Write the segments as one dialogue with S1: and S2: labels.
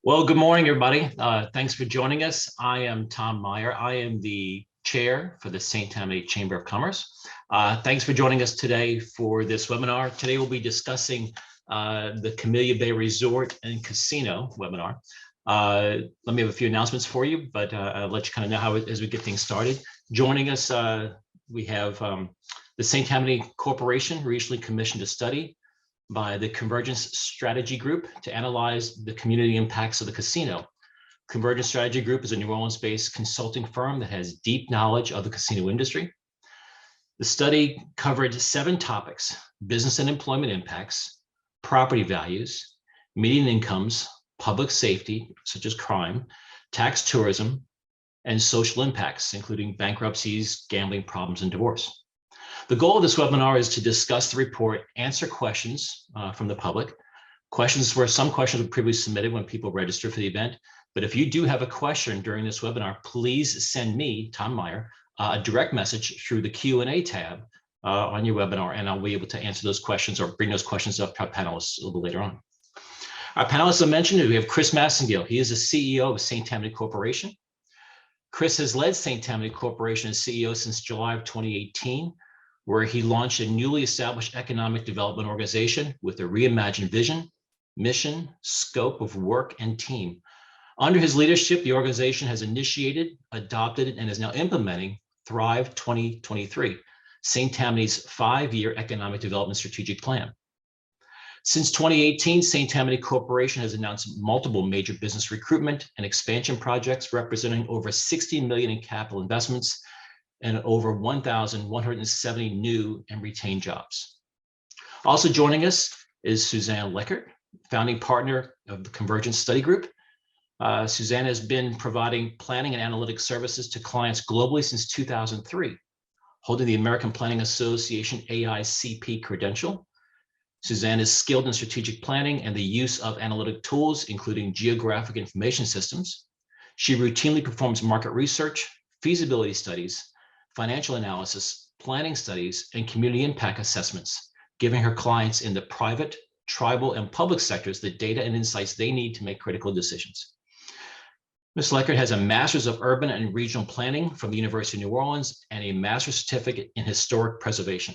S1: Well, good morning, everybody. Thanks for joining us. I am Tom Meyer. I am the chair for the St. Tammany Chamber of Commerce. Thanks for joining us today for this webinar. Today we'll be discussing the Camellia Bay Resort and Casino webinar. Let me have a few announcements for you, but I'll let you kind of know how as we get things started. Joining us, we have the St. Tammany Corporation recently commissioned a study by the Convergence Strategy Group to analyze the community impacts of the casino. Convergence Strategy Group is a New Orleans-based consulting firm that has deep knowledge of the casino industry. The study covered 7 topics: business and employment impacts, property values, median incomes, public safety, such as crime, tax tourism, and social impacts, including bankruptcies, gambling problems, and divorce. The goal of this webinar is to discuss the report, answer questions from the public. Some questions were previously submitted when people registered for the event. But if you do have a question during this webinar, please send me, Tom Meyer, a direct message through the Q&A tab on your webinar, and I'll be able to answer those questions or bring those questions up to our panelists a little bit later on. Our panelists I mentioned, we have Chris Massengill. He is the CEO of St. Tammany Corporation. Chris has led St. Tammany Corporation as CEO since July of 2018. Where he launched a newly established economic development organization with a reimagined vision, mission, scope of work, and team. Under his leadership, the organization has initiated, adopted, and is now implementing Thrive 2023, St. Tammany's 5-year economic development strategic plan. Since 2018, St. Tammany Corporation has announced multiple major business recruitment and expansion projects representing over $60 million in capital investments and over 1,170 new and retained jobs. Also joining us is Suzanne Leckert, founding partner of the Convergence Study Group. Suzanne has been providing planning and analytics services to clients globally since 2003, holding the American Planning Association AICP credential. Suzanne is skilled in strategic planning and the use of analytic tools, including geographic information systems. She routinely performs market research, feasibility studies, financial analysis, planning studies, and community impact assessments, giving her clients in the private, tribal, and public sectors the data and insights they need to make critical decisions. Ms. Leckert has a Master's of Urban and Regional Planning from the University of New Orleans and a Master's Certificate in Historic Preservation.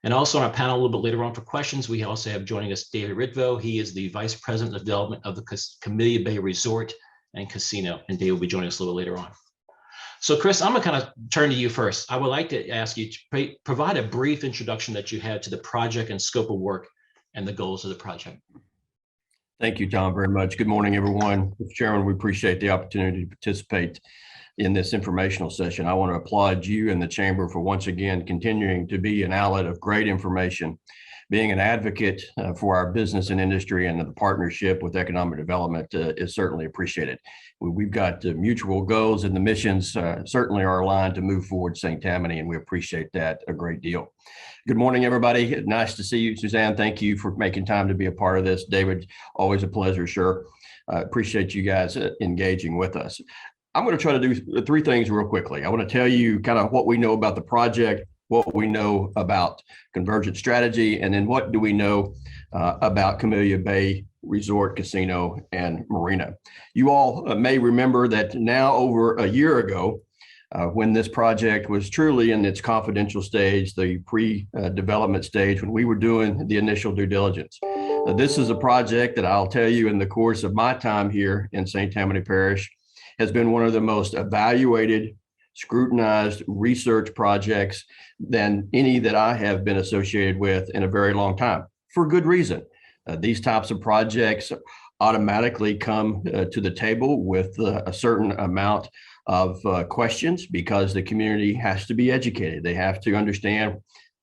S1: And also on our panel a little bit later on for questions, we also have joining us David Ritvo. He is the Vice President of Development of the Camellia Bay Resort and Casino, and Dave will be joining us a little later on. So Chris, I'm gonna kind of turn to you first. I would like to ask you to provide a brief introduction that you had to the project and scope of work and the goals of the project.
S2: Thank you, Tom, very much. Good morning, everyone. Mr. Chairman, we appreciate the opportunity to participate in this informational session. I want to applaud you and the Chamber for once again continuing to be an outlet of great information, being an advocate for our business and industry, and the partnership with economic development is certainly appreciated. We've got mutual goals, and the missions certainly are aligned to move forward St. Tammany, and we appreciate that a great deal. Good morning, everybody. Nice to see you, Suzanne. Thank you for making time to be a part of this. David, always a pleasure, sure. Appreciate you guys engaging with us. I'm going to try to do 3 things real quickly. I want to tell you kind of what we know about the project, what we know about Convergence Strategy, and then what do we know about Camellia Bay Resort, Casino, and Marina. You all may remember that now over a year ago, when this project was truly in its confidential stage, the pre-development stage, when we were doing the initial due diligence. This is a project that I'll tell you in the course of my time here in St. Tammany Parish has been one of the most evaluated, scrutinized research projects than any that I have been associated with in a very long time, for good reason. These types of projects automatically come to the table with a certain amount of questions because the community has to be educated. They have to understand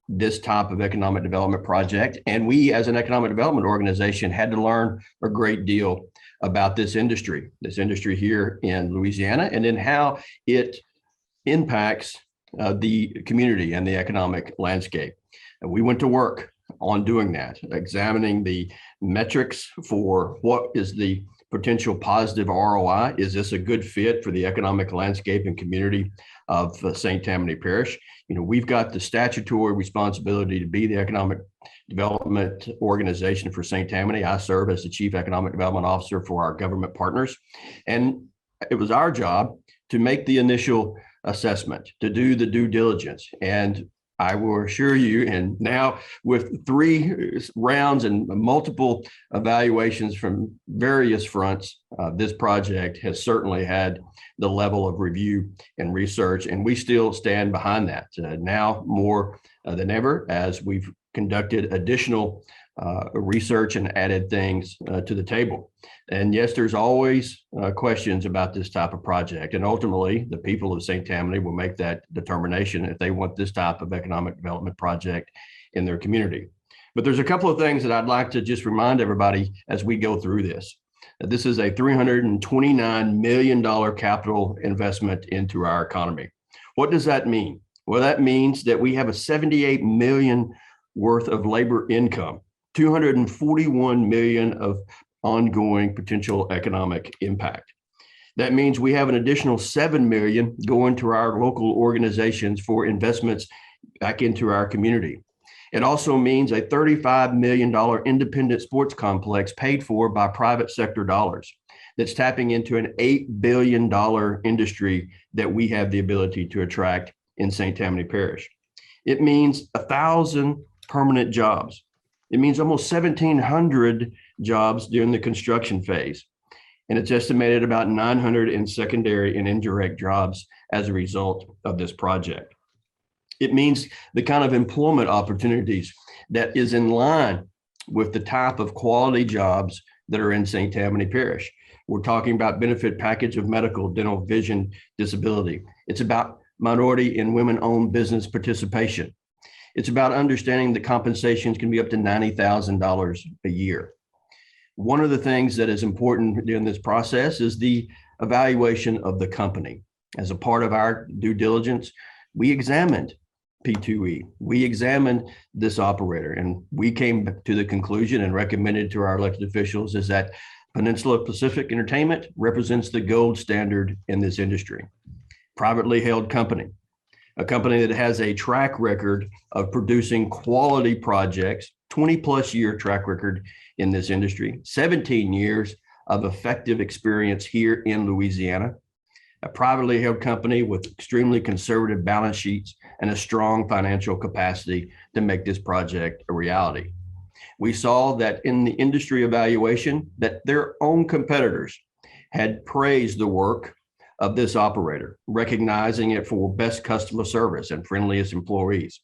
S2: this type of economic development project. And we as an economic development organization had to learn a great deal about this industry here in Louisiana, and then how it impacts the community and the economic landscape. And we went to work on doing that, examining the metrics for what is the potential positive ROI. Is this a good fit for the economic landscape and community of St. Tammany Parish? We've got the statutory responsibility to be the economic development organization for St. Tammany. I serve as the Chief Economic Development Officer for our government partners. And it was our job to make the initial assessment, to do the due diligence. And I will assure you, and now with 3 rounds and multiple evaluations from various fronts, this project has certainly had the level of review and research, and we still stand behind that now more than ever as we've conducted additional research and added things to the table. And yes, there's always questions about this type of project. And ultimately, the people of St. Tammany will make that determination if they want this type of economic development project in their community. But there's a couple of things that I'd like to just remind everybody as we go through this. This is a $329 million capital investment into our economy. What does that mean? Well, that means that we have a $78 million worth of labor income, $241 million of ongoing potential economic impact. That means we have an additional $7 million going to our local organizations for investments back into our community. It also means a $35 million independent sports complex paid for by private sector dollars that's tapping into an $8 billion industry that we have the ability to attract in St. Tammany Parish. It means 1,000 permanent jobs. It means almost 1,700 jobs during the construction phase. And it's estimated about 900 in secondary and indirect jobs as a result of this project. It means the kind of employment opportunities that is in line with the type of quality jobs that are in St. Tammany Parish. We're talking about benefit package of medical, dental, vision, disability. It's about minority and women-owned business participation. It's about understanding that compensations can be up to $90,000 a year. One of the things that is important during this process is the evaluation of the company. As a part of our due diligence, we examined P2E. We examined this operator, and we came to the conclusion and recommended to our elected officials is that Peninsula Pacific Entertainment represents the gold standard in this industry. Privately held company, a company that has a track record of producing quality projects, 20+ year track record in this industry, 17 years of effective experience here in Louisiana, a privately held company with extremely conservative balance sheets and a strong financial capacity to make this project a reality. We saw that in the industry evaluation that their own competitors had praised the work of this operator, recognizing it for best customer service and friendliest employees,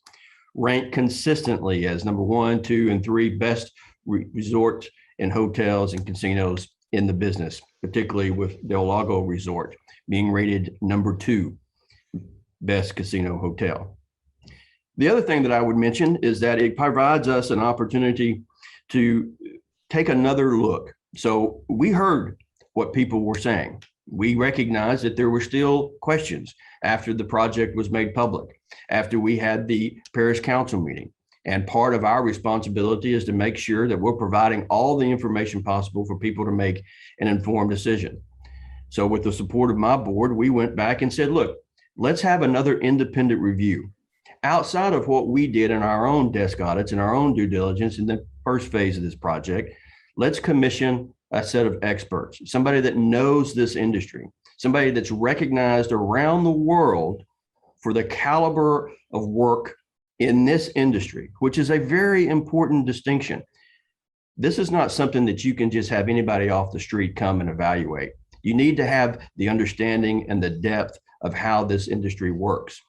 S2: ranked consistently as number 1, 2, and 3 best resort and hotels and casinos in the business, particularly with Del Lago Resort being rated number 2 best casino hotel. The other thing that I would mention is that it provides us an opportunity to take another look. So we heard what people were saying. We recognized that there were still questions after the project was made public, after we had the parish council meeting. And part of our responsibility is to make sure that we're providing all the information possible for people to make an informed decision. So with the support of my board, we went back and said, look, let's have another independent review. Outside of what we did in our own desk audits and our own due diligence in the first phase of this project, let's commission a set of experts, somebody that knows this industry, somebody that's recognized around the world for the caliber of work in this industry, which is a very important distinction. This is not something that you can just have anybody off the street come and evaluate. You need to have the understanding and the depth of how this industry works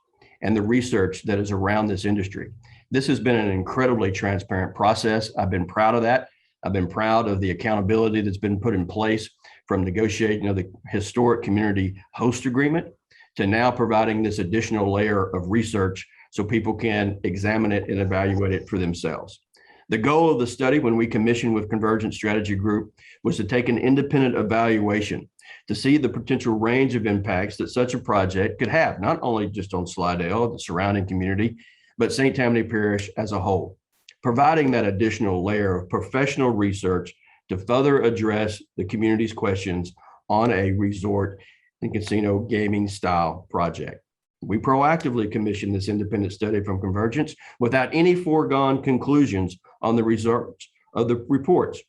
S2: and the research that is around this industry. This has been an incredibly transparent process. I've been proud of that. I've been proud of the accountability that's been put in place from negotiating the historic community host agreement to now providing this additional layer of research so people can examine it and evaluate it for themselves. The goal of the study when we commissioned with Convergence Strategy Group was to take an independent evaluation to see the potential range of impacts that such a project could have, not only just on Slidell, the surrounding community, but St. Tammany Parish as a whole, providing that additional layer of professional research to further address the community's questions on a resort and casino gaming style project. We proactively commissioned this independent study from Convergence without any foregone conclusions on the results of the reports.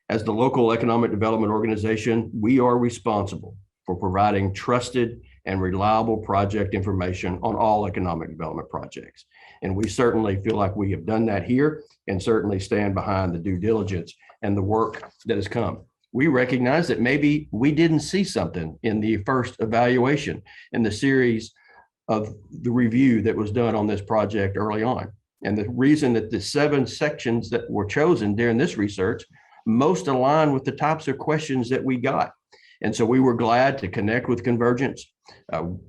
S2: As the local economic development organization, we are responsible for providing trusted and reliable project information on all economic development projects. And we certainly feel like we have done that here and certainly stand behind the due diligence and the work that has come. We recognize that maybe we didn't see something in the first evaluation in the series of the review that was done on this project early on. And the reason that the 7 sections that were chosen during this research most align with the types of questions that we got. And so we were glad to connect with Convergence.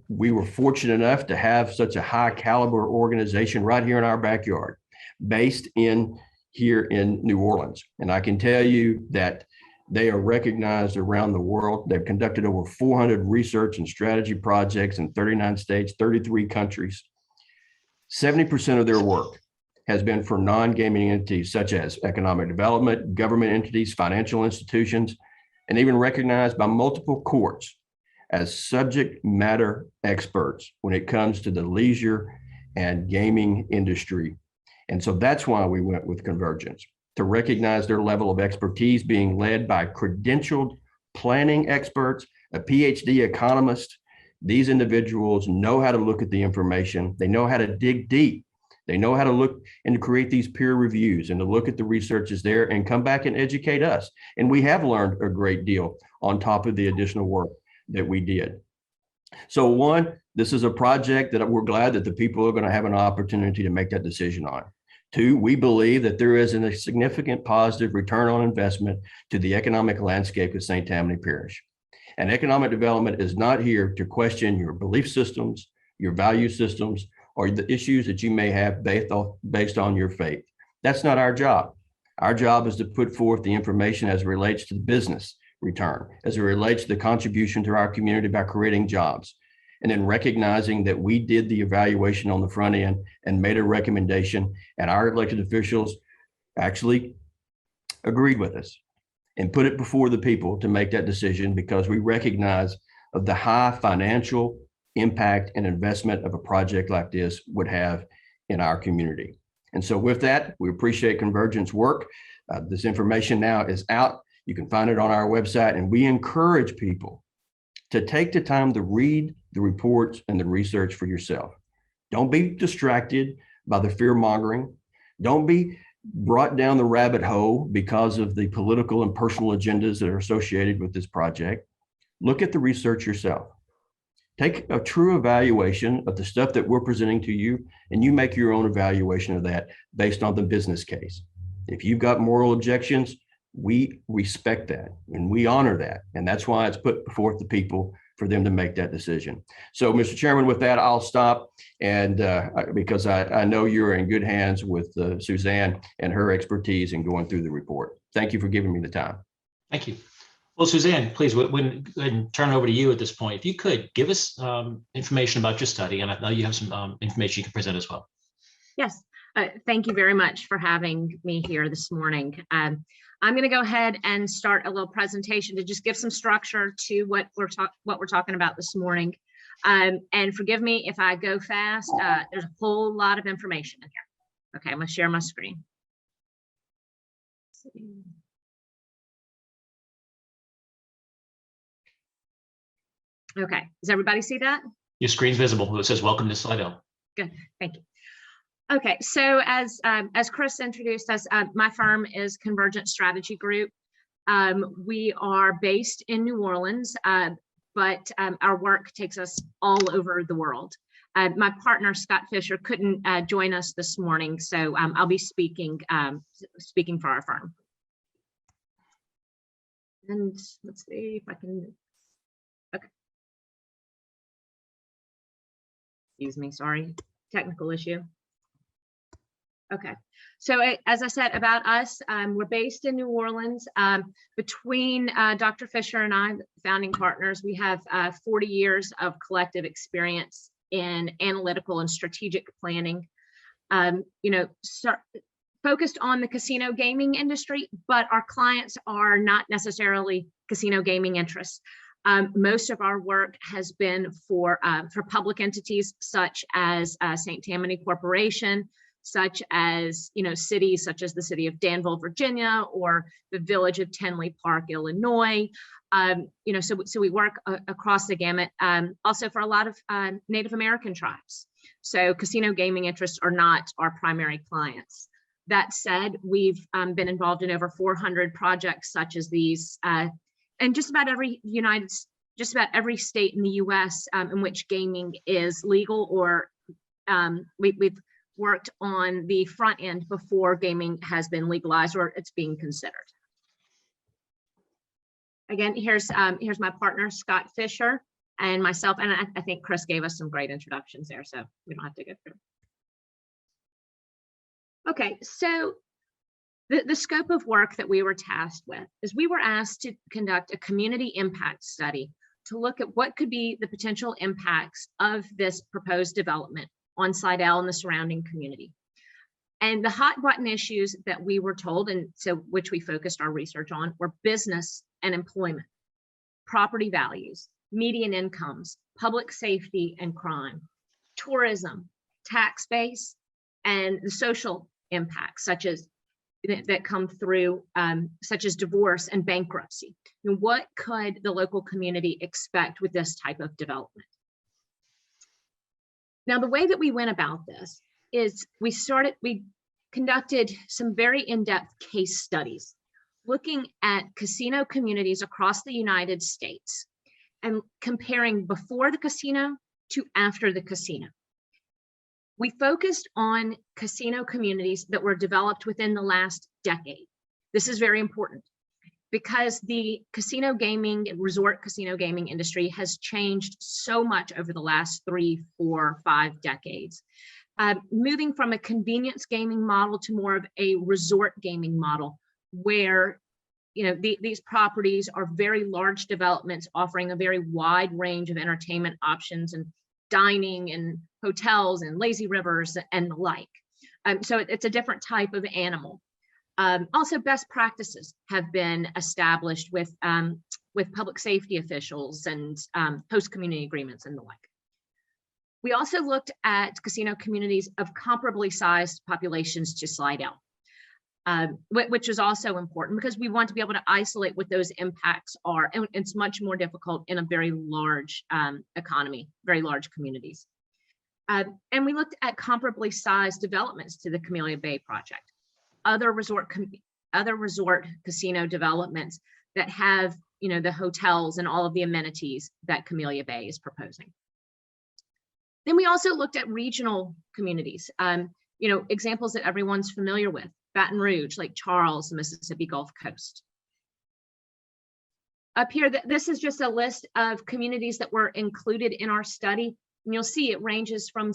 S2: We were fortunate enough to have such a high caliber organization right here in our backyard, based here in New Orleans. And I can tell you that they are recognized around the world. They've conducted over 400 research and strategy projects in 39 states, 33 countries. 70% of their work has been for non-gaming entities such as economic development, government entities, financial institutions, and even recognized by multiple courts as subject matter experts when it comes to the leisure and gaming industry. And so that's why we went with Convergence, to recognize their level of expertise being led by credentialed planning experts, a PhD economist. These individuals know how to look at the information. They know how to dig deep. They know how to look and to create these peer reviews and to look at the research is there and come back and educate us. And we have learned a great deal on top of the additional work that we did. So one, this is a project that we're glad that the people are going to have an opportunity to make that decision on. 2, we believe that there is a significant positive return on investment to the economic landscape of St. Tammany Parish. And economic development is not here to question your belief systems, your value systems, or the issues that you may have based on your faith. That's not our job. Our job is to put forth the information as it relates to the business return, as it relates to the contribution to our community by creating jobs, and then recognizing that we did the evaluation on the front end and made a recommendation, and our elected officials actually agreed with us and put it before the people to make that decision, because we recognize of the high financial impact and investment of a project like this would have in our community. And so with that, we appreciate Convergence work. This information now is out. You can find it on our website, and we encourage people to take the time to read the reports and the research for yourself. Don't be distracted by the fear mongering. Don't be brought down the rabbit hole because of the political and personal agendas that are associated with this project. Look at the research yourself. Take a true evaluation of the stuff that we're presenting to you, and you make your own evaluation of that based on the business case. If you've got moral objections, we respect that and we honor that. And that's why it's put before the people for them to make that decision. So, Mr. Chairman, with that, I'll stop. And because I know you're in good hands with Suzanne and her expertise in going through the report. Thank you for giving me the time.
S1: Thank you. Well, Suzanne, please, go ahead and turn it over to you at this point. If you could give us information about your study, and I know you have some information you can present as well.
S3: Yes, thank you very much for having me here this morning. I'm going to go ahead and start a little presentation to just give some structure to what we're talking about this morning. And forgive me if I go fast. There's a whole lot of information in here. Okay, I'm going to share my screen. Let's see. Okay, does everybody see that?
S1: Your screen's visible. It says welcome to Slido.
S3: Good, thank you. Okay, so as Chris introduced us, my firm is Convergence Strategy Group. We are based in New Orleans, but our work takes us all over the world. My partner, Scott Fisher, couldn't join us this morning, so I'll be speaking for our firm. And let's see if I can, okay. Excuse me, sorry, technical issue. Okay, so as I said about us, we're based in New Orleans. Between Dr. Fisher and I, founding partners, we have 40 years of collective experience in analytical and strategic planning. You know, focused on the casino gaming industry, but our clients are not necessarily casino gaming interests. Most of our work has been for public entities such as St. Tammany Corporation, such as cities such as the city of Danville, Virginia, or the village of Tinley Park, Illinois. So we work across the gamut. Also for a lot of Native American tribes. So casino gaming interests are not our primary clients. That said, we've been involved in over 400 projects such as these, and just about every state in the U.S. In which gaming is legal, or we've worked on the front end before gaming has been legalized or it's being considered. Again, here's my partner, Scott Fisher, and myself, and I think Chris gave us some great introductions there, so we don't have to go through. Okay, so the scope of work that we were tasked with is we were asked to conduct a community impact study to look at what could be the potential impacts of this proposed development on Slidell and the surrounding community. And the hot button issues that we were told, and so which we focused our research on, were business and employment, property values, median incomes, public safety and crime, tourism, tax base, and the social impacts such as that come through, such as divorce and bankruptcy. And what could the local community expect with this type of development? Now, the way that we went about this is we conducted some very in-depth case studies looking at casino communities across the United States and comparing before the casino to after the casino. We focused on casino communities that were developed within the last decade. This is very important because the casino gaming, resort casino gaming industry has changed so much over the last 3, 4, 5 decades. Moving from a convenience gaming model to more of a resort gaming model where these properties are very large developments offering a very wide range of entertainment options and dining and hotels and lazy rivers and the like. So it's a different type of animal. Also, best practices have been established with public safety officials and post-community agreements and the like. We also looked at casino communities of comparably sized populations to Slidell, which is also important because we want to be able to isolate what those impacts are. And it's much more difficult in a very large economy, very large communities. And we looked at comparably sized developments to the Camellia Bay project, other resort casino developments that have the hotels and all of the amenities that Camellia Bay is proposing. Then we also looked at regional communities, examples that everyone's familiar with: Baton Rouge, Lake Charles, the Mississippi Gulf Coast. Up here, this is just a list of communities that were included in our study. And you'll see it ranges from,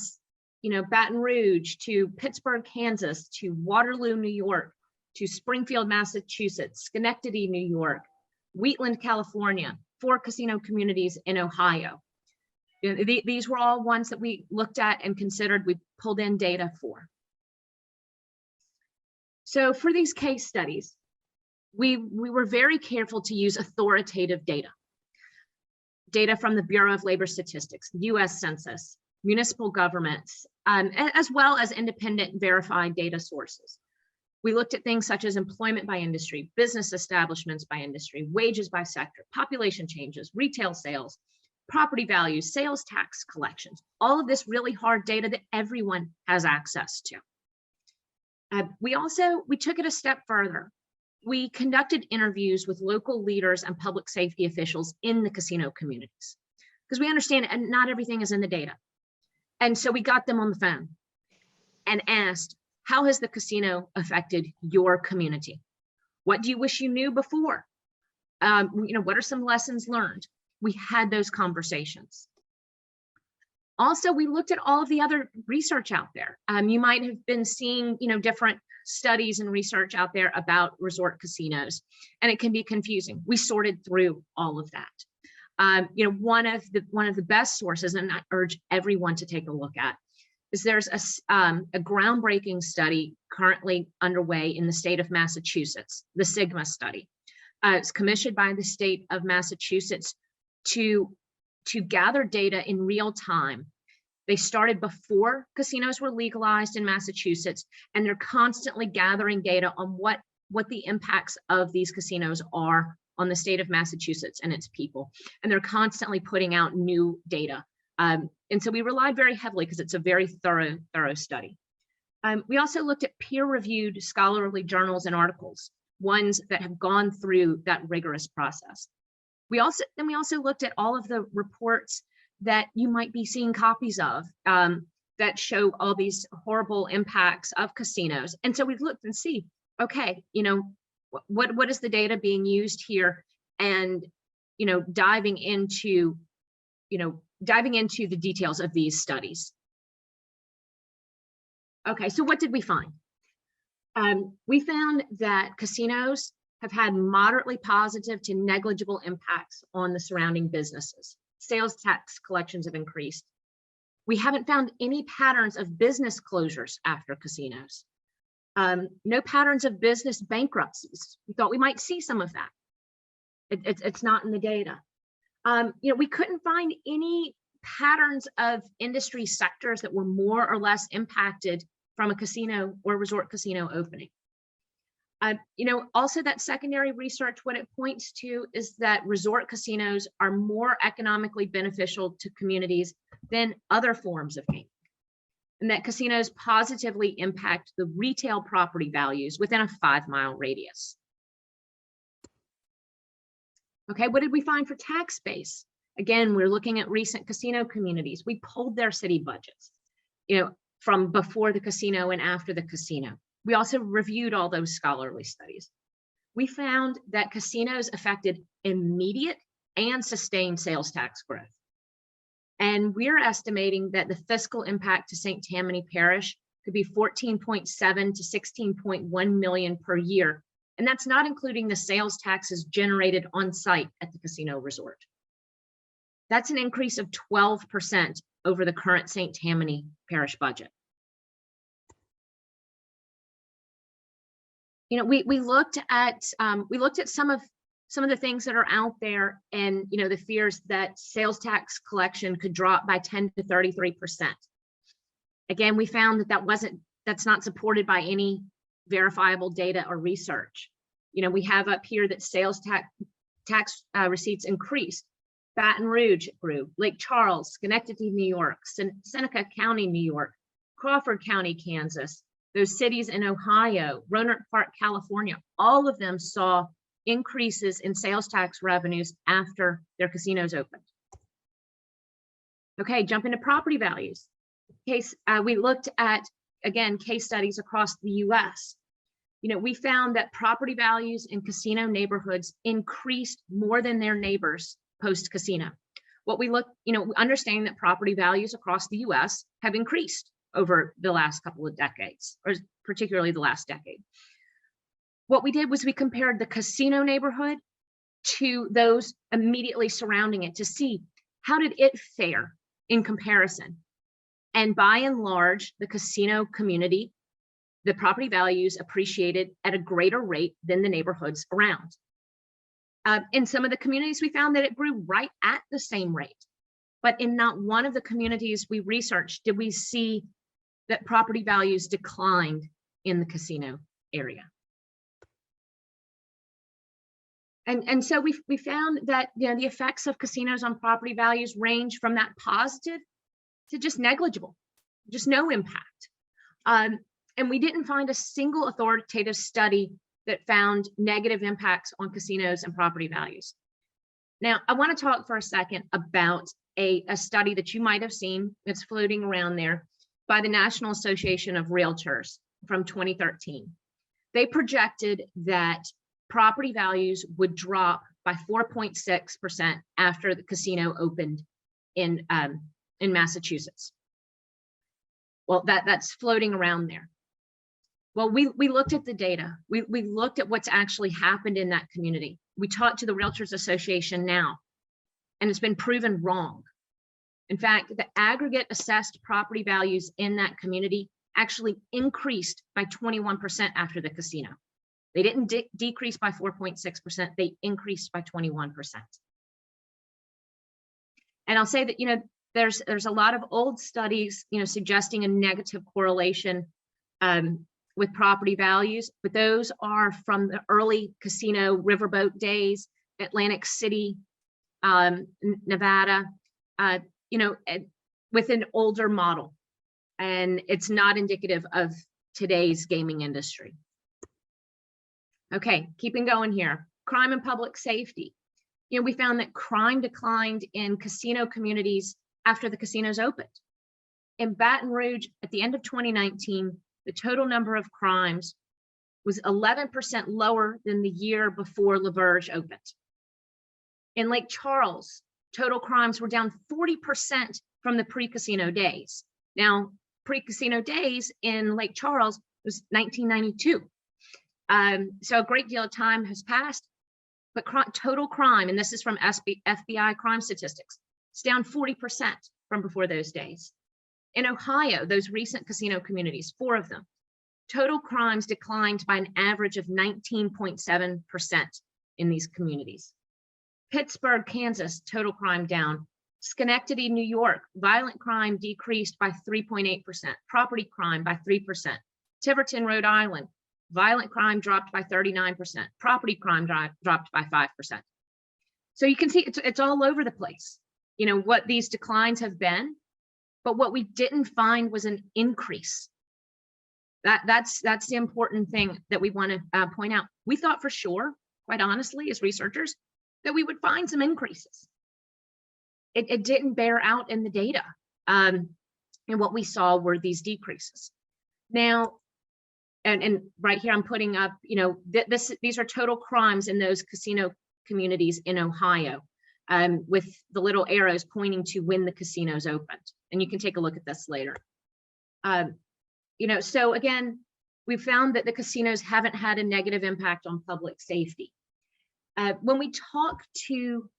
S3: Baton Rouge to Pittsburgh, Kansas, to Waterloo, New York, to Springfield, Massachusetts, Schenectady, New York, Wheatland, California, 4 casino communities in Ohio. These were all ones that we looked at and considered, we pulled in data for. So for these case studies, we were very careful to use authoritative data from the Bureau of Labor Statistics, US Census, municipal governments, as well as independent verified data sources. We looked at things such as employment by industry, business establishments by industry, wages by sector, population changes, retail sales, property values, sales tax collections, all of this really hard data that everyone has access to. We took it a step further. We conducted interviews with local leaders and public safety officials in the casino communities because we understand and not everything is in the data. And so we got them on the phone and asked, how has the casino affected your community? What do you wish you knew before? What are some lessons learned? We had those conversations. Also, we looked at all of the other research out there. You might have been seeing, different studies and research out there about resort casinos, and it can be confusing. We sorted through all of that. One of the best sources, and I urge everyone to take a look at, is there's a groundbreaking study currently underway in the state of Massachusetts, the Sigma study. It's commissioned by the state of Massachusetts to gather data in real time. They started before casinos were legalized in Massachusetts, and they're constantly gathering data on what the impacts of these casinos are on the state of Massachusetts and its people. And they're constantly putting out new data. And so we relied very heavily because it's a very thorough study. We also looked at peer-reviewed scholarly journals and articles, ones that have gone through that rigorous process. We also looked at all of the reports that you might be seeing copies of that show all these horrible impacts of casinos. And so we've looked and see, okay, what is the data being used here, and diving into the details of these studies. Okay, so what did we find? We found that casinos have had moderately positive to negligible impacts on the surrounding businesses. Sales tax collections have increased. We haven't found any patterns of business closures after casinos. No patterns of business bankruptcies. We thought we might see some of that. It's not in the data. We couldn't find any patterns of industry sectors that were more or less impacted from a casino or resort casino opening. Also that secondary research, what it points to is that resort casinos are more economically beneficial to communities than other forms of gaming, and that casinos positively impact the retail property values within a 5-mile radius. Okay, what did we find for tax base? Again, we're looking at recent casino communities. We pulled their city budgets, from before the casino and after the casino. We also reviewed all those scholarly studies. We found that casinos affected immediate and sustained sales tax growth. And we're estimating that the fiscal impact to St. Tammany Parish could be 14.7 to 16.1 million per year. And that's not including the sales taxes generated on site at the casino resort. That's an increase of 12% over the current St. Tammany Parish budget. We looked at some of the things that are out there, and the fears that sales tax collection could drop by 10 to 33%. Again, we found that's not supported by any verifiable data or research. We have up here that sales tax receipts increased. Baton Rouge grew, Lake Charles, Schenectady, New York, Seneca County, New York, Crawford County, Kansas, those cities in Ohio, Roanoke Park, California, all of them saw increases in sales tax revenues after their casinos opened. Okay, jump into property values. We looked at, again, case studies across the US. We found that property values in casino neighborhoods increased more than their neighbors post-casino. Understanding that property values across the US have increased over the last couple of decades, or particularly the last decade. What we did was we compared the casino neighborhood to those immediately surrounding it to see how did it fare in comparison. And by and large, the casino community, the property values appreciated at a greater rate than the neighborhoods around. In some of the communities, we found that it grew right at the same rate. But in not one of the communities we researched did we see that property values declined in the casino area. And so we found that the effects of casinos on property values range from that positive to just negligible, just no impact. And we didn't find a single authoritative study that found negative impacts on casinos and property values. Now, I want to talk for a second about a study that you might have seen that's floating around there by the National Association of Realtors from 2013. They projected that property values would drop by 4.6% after the casino opened in Massachusetts. Well, that's floating around there. Well, we looked at the data. We looked at what's actually happened in that community. We talked to the Realtors Association now, and it's been proven wrong. In fact, the aggregate assessed property values in that community actually increased by 21% after the casino. They didn't decrease by 4.6%, they increased by 21%. And I'll say that, there's a lot of old studies, suggesting a negative correlation with property values, but those are from the early casino riverboat days, Atlantic City, Nevada, with an older model. And it's not indicative of today's gaming industry. Okay, keeping going here. Crime and public safety. We found that crime declined in casino communities after the casinos opened. In Baton Rouge, at the end of 2019, the total number of crimes was 11% lower than the year before LaBerge opened. In Lake Charles, total crimes were down 40% from the pre-casino days. Now, pre-casino days in Lake Charles was 1992. So a great deal of time has passed, but total crime, and this is from FBI crime statistics, it's down 40% from before those days. In Ohio, those recent casino communities, 4 of them, total crimes declined by an average of 19.7% in these communities. Pittsburgh, Kansas, total crime down. Schenectady, New York, violent crime decreased by 3.8%, property crime by 3%. Tiverton, Rhode Island, violent crime dropped by 39%, property crime dropped by 5%. So you can see it's all over the place, what these declines have been, but what we didn't find was an increase. That's the important thing that we want to point out. We thought for sure, quite honestly, as researchers, that we would find some increases. It didn't bear out in the data. And what we saw were these decreases. Now, and right here I'm putting up, these are total crimes in those casino communities in Ohio, with the little arrows pointing to when the casinos opened. And you can take a look at this later. So again, we found that the casinos haven't had a negative impact on public safety. When we talk to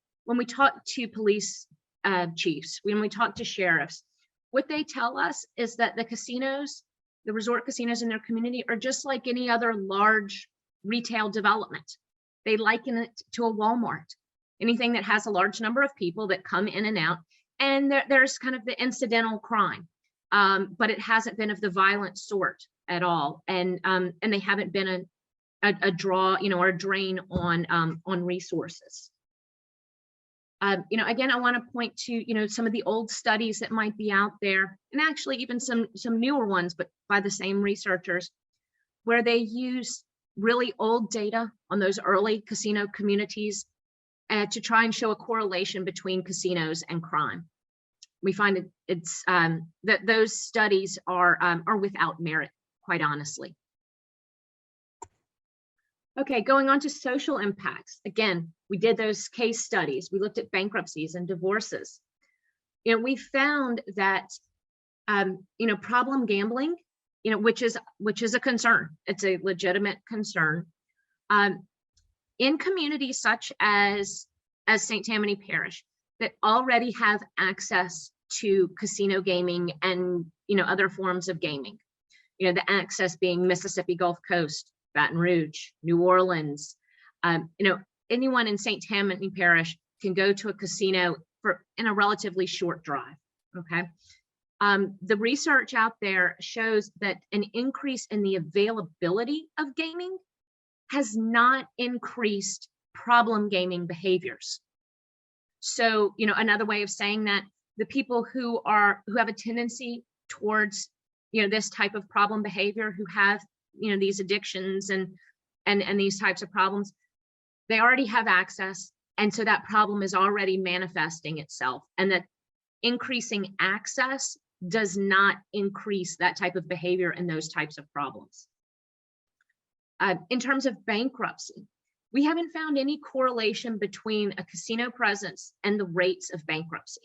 S3: police chiefs, when we talk to sheriffs, what they tell us is that the casinos, the resort casinos in their community, are just like any other large retail development. They liken it to a Walmart, anything that has a large number of people that come in and out, and there's kind of the incidental crime, but it hasn't been of the violent sort at all, and they haven't been a draw, or a drain on resources. Again, I want to point to, some of the old studies that might be out there, and actually even some newer ones, but by the same researchers, where they use really old data on those early casino communities to try and show a correlation between casinos and crime. We find that those studies are without merit, quite honestly. Okay, going on to social impacts. Again, we did those case studies. We looked at bankruptcies and divorces. We found that, problem gambling, which is a concern. It's a legitimate concern. In communities such as St. Tammany Parish that already have access to casino gaming and, other forms of gaming, the access being Mississippi Gulf Coast, Baton Rouge, New Orleans, anyone in St. Tammany Parish can go to a casino in a relatively short drive, okay? The research out there shows that an increase in the availability of gaming has not increased problem gaming behaviors. So, another way of saying that, the people who have a tendency towards, this type of problem behavior, who have these addictions and these types of problems, they already have access, and so that problem is already manifesting itself, and that increasing access does not increase that type of behavior and those types of problems. In terms of bankruptcy, we haven't found any correlation between a casino presence and the rates of bankruptcy.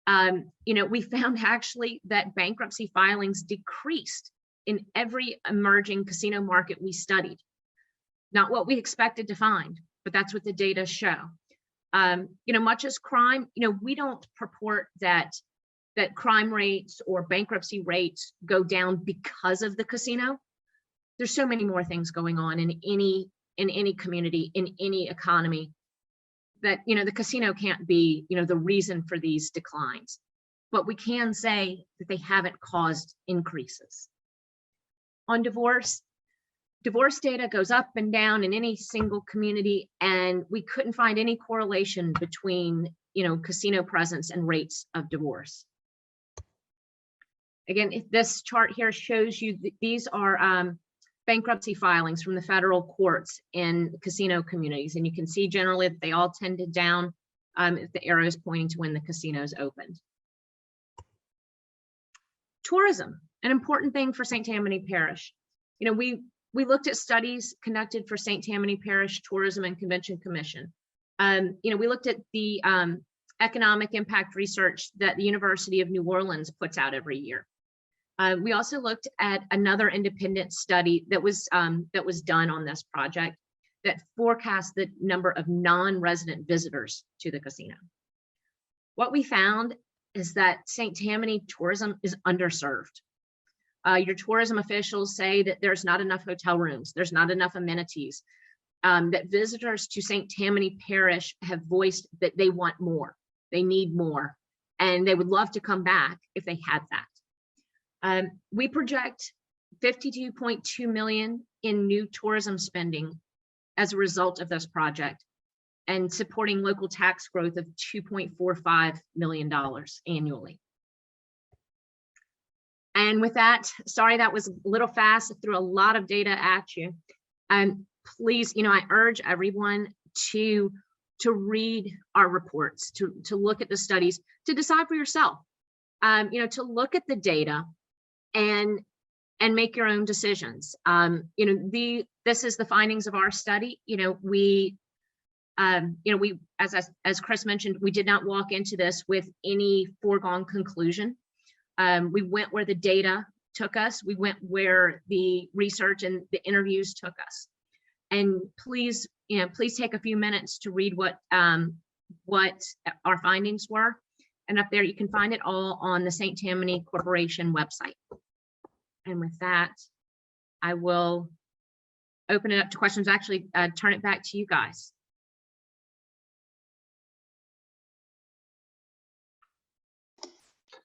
S3: We found actually that bankruptcy filings decreased in every emerging casino market we studied. Not what we expected to find, but that's what the data show. Much as crime, we don't purport that crime rates or bankruptcy rates go down because of the casino. There's so many more things going on in any community, in any economy, that the casino can't be the reason for these declines. But we can say that they haven't caused increases. On divorce data goes up and down in any single community, and we couldn't find any correlation between casino presence and rates of divorce. Again, if this chart here shows you these are bankruptcy filings from the federal courts in casino communities, and you can see generally that they all tended down if the arrow is pointing to when the casinos opened. Tourism, an important thing for St. Tammany Parish. We looked at studies conducted for St. Tammany Parish Tourism and Convention Commission. We looked at the economic impact research that the University of New Orleans puts out every year. We also looked at another independent study that was done on this project that forecast the number of non-resident visitors to the casino. What we found is that St. Tammany tourism is underserved. Your tourism officials say that there's not enough hotel rooms, there's not enough amenities, that visitors to St. Tammany Parish have voiced that they want more, they need more, and they would love to come back if they had that. We project $52.2 million in new tourism spending as a result of this project, and supporting local tax growth of $2.45 million annually. And with that, sorry, that was a little fast. I threw a lot of data at you. Please, I urge everyone to read our reports, to look at the studies, to decide for yourself, to look at the data and make your own decisions. This is the findings of our study. We, as Chris mentioned, we did not walk into this with any foregone conclusion. We went where the data took us. We went where the research and the interviews took us. And please, please take a few minutes to read what our findings were. And up there, you can find it all on the St. Tammany Corporation website. And with that, I will open it up to questions. Actually, turn it back to you guys.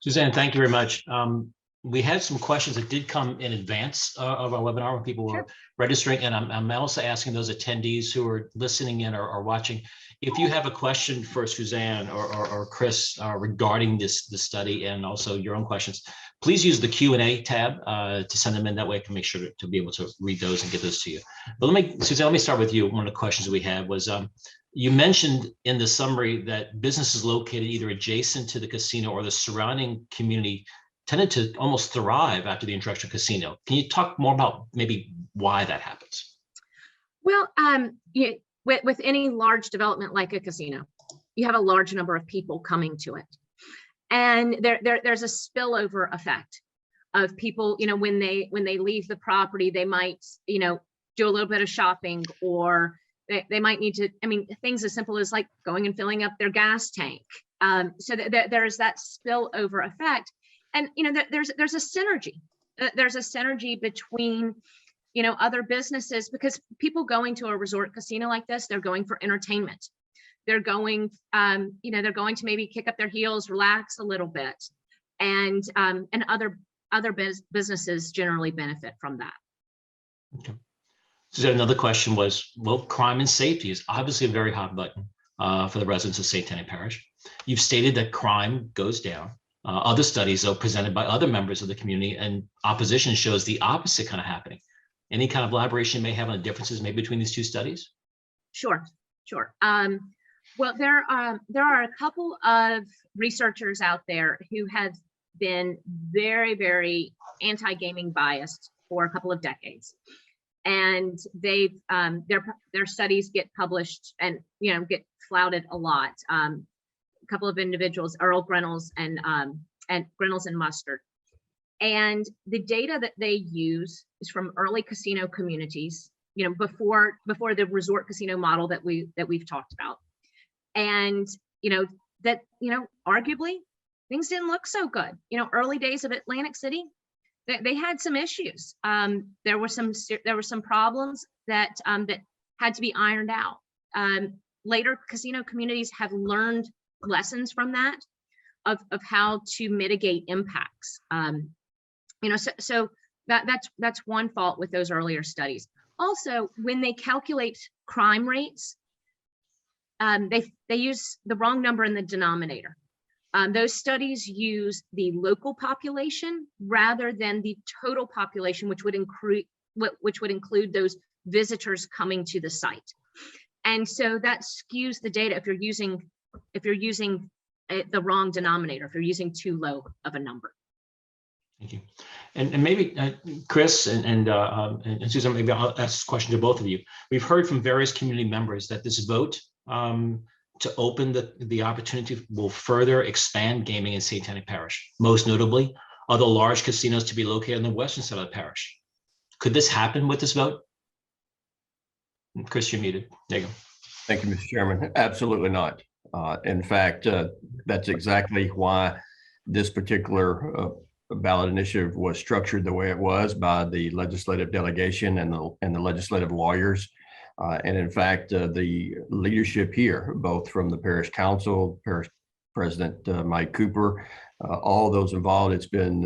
S1: Suzanne, thank you very much. We had some questions that did come in advance of our webinar when people were registering, and I'm also asking those attendees who are listening in or watching, if you have a question for Suzanne or Chris regarding this study and also your own questions, please use the Q&A tab to send them in. That way I can make sure to be able to read those and get those to you. But Suzanne, let me start with you. One of the questions we had was, you mentioned in the summary that businesses located either adjacent to the casino or the surrounding community tended to almost thrive after the introduction of casino. Can you talk more about maybe why that happens?
S3: Well, with any large development like a casino, you have a large number of people coming to it. And there's a spillover effect of people, when they leave the property, they might, do a little bit of shopping, or they might need to, things as simple as like going and filling up their gas tank. So there's that spillover effect. And, there's a synergy. There's a synergy between, other businesses, because people going to a resort casino like this, they're going for entertainment. They're going, they're going to maybe kick up their heels, relax a little bit, and other businesses generally benefit from that.
S1: Okay. So another question was, well, crime and safety is obviously a very hot button for the residents of St. Tammany Parish. You've stated that crime goes down. Other studies, though, presented by other members of the community and opposition shows the opposite kind of happening. Any kind of elaboration you may have on the differences maybe between these two studies? Sure.
S3: Well, there are a couple of researchers out there who have been very, very anti-gaming biased for a couple of decades. And they've their studies get published and get flouted a lot. A couple of individuals, Earl Grinnells and Grinnells and Mustard, and the data that they use is from early casino communities, before the resort casino model that we've talked about, And, arguably things didn't look so good. Early days of Atlantic City, they had some issues. There were some problems that had to be ironed out. Later, casino communities have learned lessons from that of how to mitigate impacts. So that's one fault with those earlier studies. Also, when they calculate crime rates, they use the wrong number in the denominator. Those studies use the local population rather than the total population, which would include those visitors coming to the site. And so that skews the data if you're using the wrong denominator, if you're using too low of a number.
S1: Thank you. And maybe Chris and Susan, maybe I'll ask this question to both of you. We've heard from various community members that this vote to open the opportunity will further expand gaming in St. Tammany Parish, most notably other large casinos to be located on the western side of the parish. Could this happen with this vote? Chris, you're muted. There you go.
S2: Thank you, Mr. Chairman. Absolutely not. In fact, that's exactly why this particular ballot initiative was structured the way it was by the legislative delegation and the legislative lawyers. And in fact, the leadership here, both from the parish council, parish president Mike Cooper, all those involved, it's been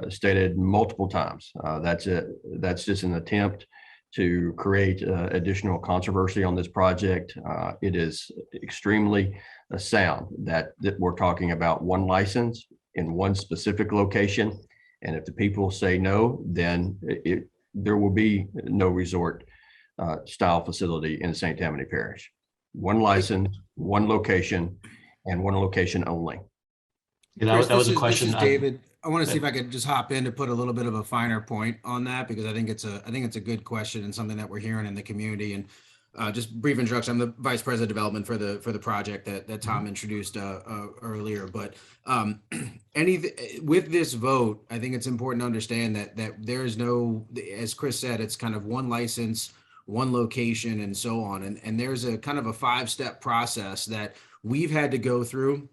S2: stated multiple times. That's just an attempt to create additional controversy on this project. It is extremely sound that we're talking about one license in one specific location. And if the people say no, then there will be no resort style facility in St. Tammany Parish. One license, one location, and one location only.
S1: Yeah, that was a question.
S4: This is David. I want to see if I could just hop in to put a little bit of a finer point on that, because I think it's a good question and something that we're hearing in the community. And just brief introduction, I'm the Vice President of Development for the project that Tom introduced earlier. But with this vote, I think it's important to understand that there is no, as Chris said, it's kind of one license, one location, and so on. And there's a kind of a 5-step process that we've had to go through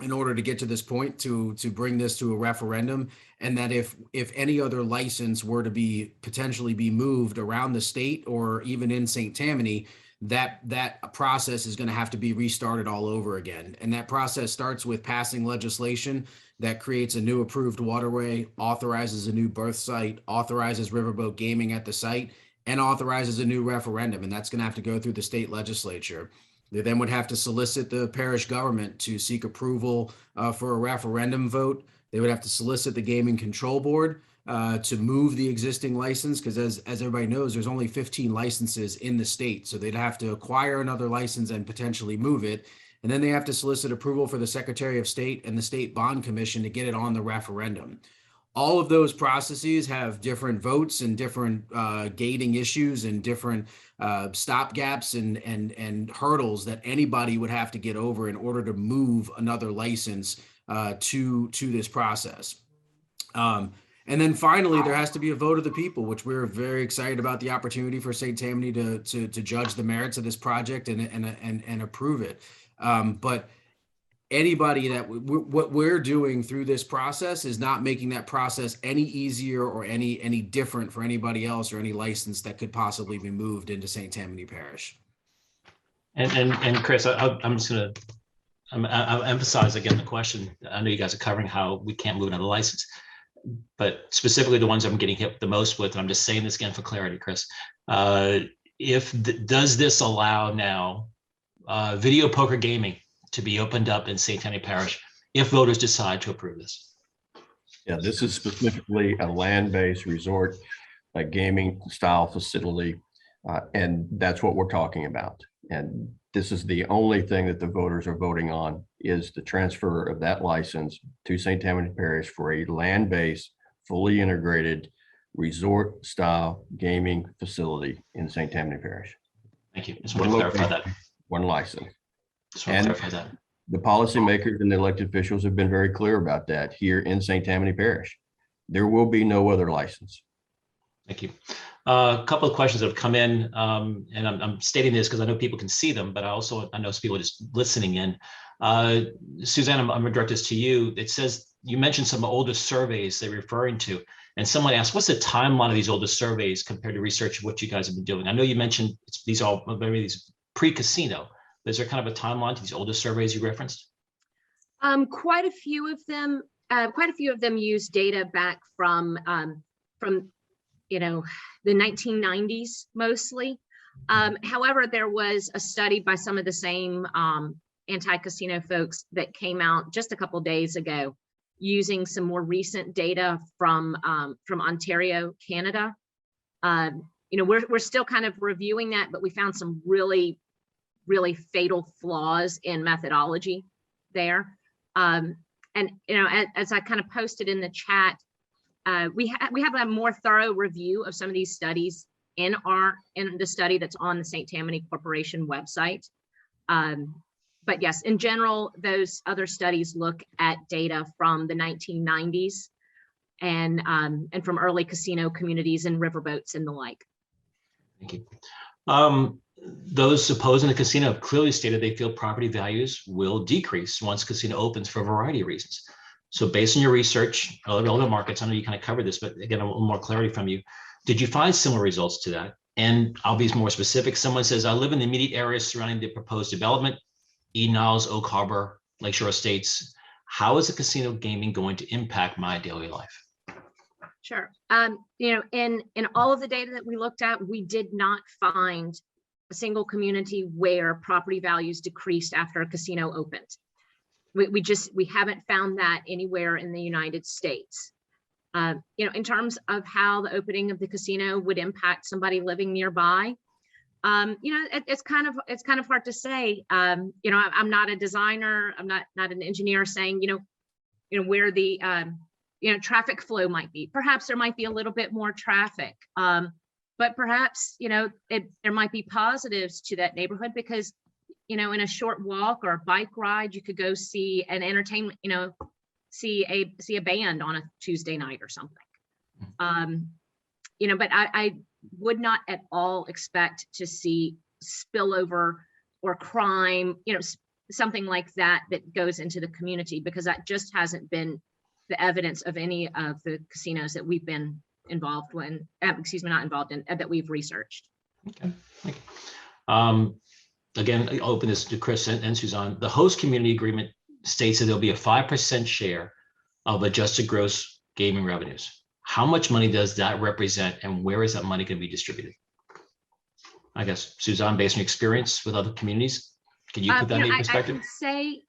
S4: in order to get to this point to bring this to a referendum. And that if any other license were to potentially be moved around the state or even in St. Tammany, that process is going to have to be restarted all over again. And that process starts with passing legislation that creates a new approved waterway, authorizes a new berth site, authorizes riverboat gaming at the site, and authorizes a new referendum. And that's going to have to go through the state legislature. They then would have to solicit the parish government to seek approval for a referendum vote. They would have to solicit the Gaming Control Board to move the existing license, because as everybody knows, there's only 15 licenses in the state. So they'd have to acquire another license and potentially move it. And then they have to solicit approval for the Secretary of State and the State Bond Commission to get it on the referendum. All of those processes have different votes and different gating issues and different stopgaps and hurdles that anybody would have to get over in order to move another license to this process. And then finally, there has to be a vote of the people, which we're very excited about the opportunity for St. Tammany to judge the merits of this project and approve it. But anybody what we're doing through this process is not making that process any easier or any different for anybody else or any license that could possibly be moved into St. Tammany Parish.
S1: And Chris, I'm just going to I'll emphasize again the question. I know you guys are covering how we can't move another license, but specifically the ones I'm getting hit the most with, and I'm just saying this again for clarity, Chris. Does this allow now video poker gaming to be opened up in St. Tammany Parish if voters decide to approve this?
S2: Yeah, this is specifically a land-based resort, a gaming style facility, and that's what we're talking about. And this is the only thing that the voters are voting on, is the transfer of that license to St. Tammany Parish for a land-based, fully integrated resort style gaming facility in St. Tammany Parish.
S1: Thank you. Just want to clarify that.
S2: One license.
S1: Just want to clarify that.
S2: The policymakers and the elected officials have been very clear about that here in St. Tammany Parish. There will be no other license.
S1: Thank you. A couple of questions that have come in, and I'm stating this because I know people can see them, but I know some people just listening in. Suzanne, I'm going to direct this to you. It says you mentioned some older surveys they're referring to, and someone asked, what's the timeline of these older surveys compared to research of what you guys have been doing? I know you mentioned these pre-casino. Is there kind of a timeline to these older surveys you referenced?
S3: Quite a few of them use data back from the 1990s mostly. However, there was a study by some of the same anti-casino folks that came out just a couple days ago using some more recent data from Ontario, Canada. We're still kind of reviewing that, but we found some really, really fatal flaws in methodology there. As I kind of posted in the chat, we have a more thorough review of some of these studies in the study that's on the St. Tammany Corporation website. But yes, in general, those other studies look at data from the 1990s and from early casino communities and riverboats and the like.
S1: Thank you. Those opposing the casino have clearly stated they feel property values will decrease once casino opens for a variety of reasons. So based on your research, relevant markets, I know you kind of covered this, but again, a little more clarity from you. Did you find similar results to that? And I'll be more specific. Someone says, I live in the immediate areas surrounding the proposed development, Eden Isles, Oak Harbor, Lakeshore Estates. How is the casino gaming going to impact my daily life?
S3: Sure. In all of the data that we looked at, we did not find a single community where property values decreased after a casino opened. We haven't found that anywhere in the United States. In terms of how the opening of the casino would impact somebody living nearby, it's kind of hard to say. I'm not a designer. I'm not an engineer saying, where the traffic flow might be. Perhaps there might be a little bit more traffic, but perhaps there might be positives to that neighborhood because in a short walk or a bike ride, you could go see an entertainment, see a band on a Tuesday night or something. But I would not at all expect to see spillover or crime, something like that goes into the community, because that just hasn't been the evidence of any of the casinos that we've been involved in, that we've researched.
S1: Okay, thank you. Again, I'll open this to Chris and Suzanne. The host community agreement states that there'll be a 5% share of adjusted gross gaming revenues. How much money does that represent, and where is that money going to be distributed? I guess, Suzanne, based on your experience with other communities, can you put that in perspective?
S3: I can say,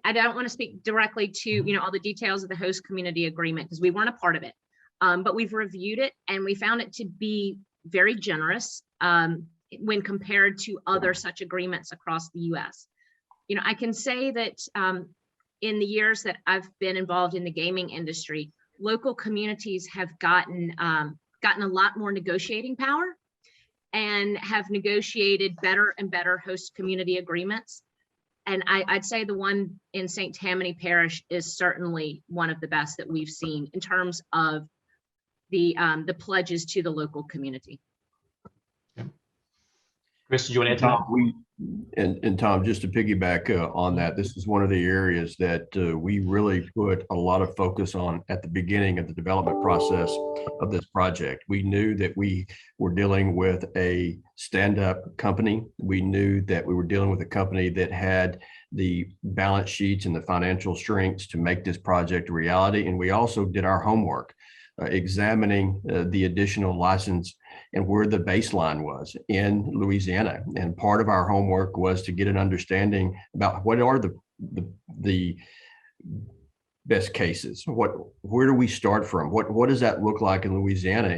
S3: I don't want to speak directly to all the details of the host community agreement because we weren't a part of it, but we've reviewed it and we found it to be very generous when compared to other such agreements across the U.S. I can say that in the years that I've been involved in the gaming industry, local communities have gotten a lot more negotiating power and have negotiated better and better host community agreements. And I'd say the one in St. Tammany Parish is certainly one of the best that we've seen in terms of the pledges to the local community.
S1: Chris, did you want to add to that?
S2: And Tom, just to piggyback on that, this is one of the areas that we really put a lot of focus on at the beginning of the development process of this project. We knew that we were dealing with a stand-up company. We knew that we were dealing with a company that had the balance sheets and the financial strengths to make this project a reality. And we also did our homework, examining the additional license and where the baseline was in Louisiana. And part of our homework was to get an understanding about what are the best cases. Where do we start from? What does that look like in Louisiana?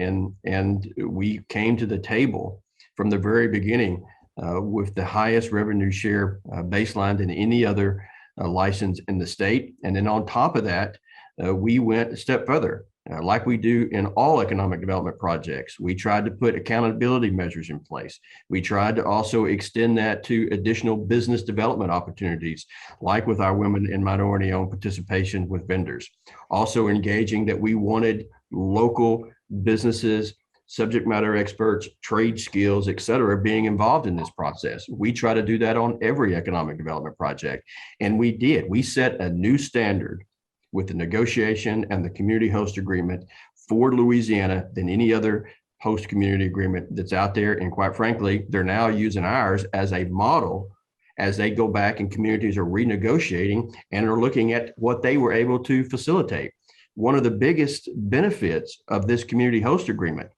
S2: And we came to the table from the very beginning with the highest revenue share baseline than any other license in the state. And then on top of that, we went a step further. Like we do in all economic development projects, we tried to put accountability measures in place. We tried to also extend that to additional business development opportunities, like with our women and minority-owned participation with vendors. Also engaging that we wanted local businesses subject matter experts, trade skills, et cetera, being involved in this process. We try to do that on every economic development project. And we did. We set a new standard with the negotiation and the community host agreement for Louisiana than any other host community agreement that's out there. And quite frankly, they're now using ours as a model as they go back and communities are renegotiating and are looking at what they were able to facilitate. One of the biggest benefits of this community host agreement,